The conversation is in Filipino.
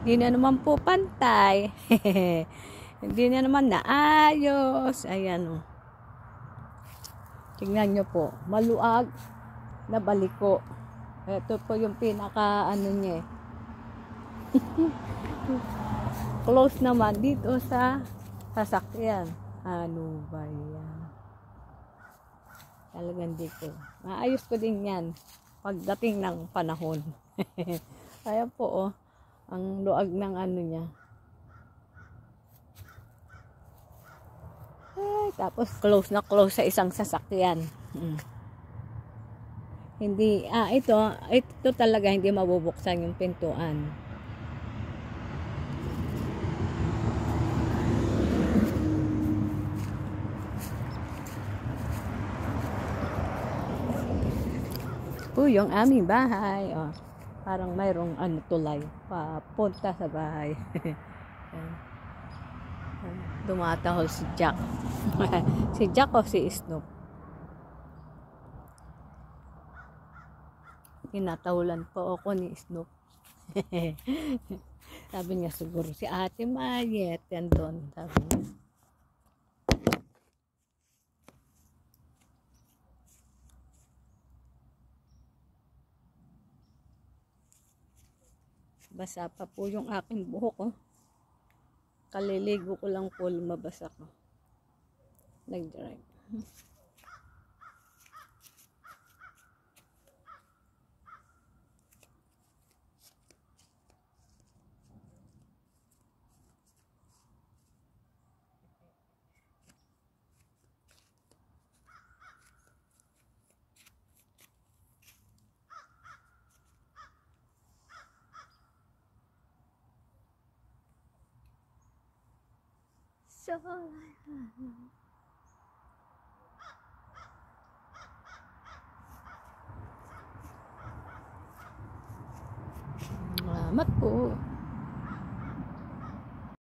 Hindi na naman po pantay. Hindi na naman naayos. Ayan o. Tingnan nyo po. Maluag na baliko. Ito po yung pinaka ano niya eh. Close naman dito sa sasakyan. Ano ba yan? Talagang dito. Maayos ko din yan pagdating ng panahon. Kaya po oh, ang luag ng ano niya. Ay, tapos close na close sa isang sasakyan. Hindi, ito talaga hindi mabubuksan yung pintuan. Yung aming bahay. Oh, parang mayroong tulay papunta sa bahay. Dumatahol si Jack. Si Jack o si Snoop? Tinatahulan po ako ni Snoop. Sabi niya siguro si Ate Mayet yan doon. Sabi niya. Basa pa po yung aking buhok oh. Kaliligo ko lang po, lumabas ako. Nag-drive. So, salamat po.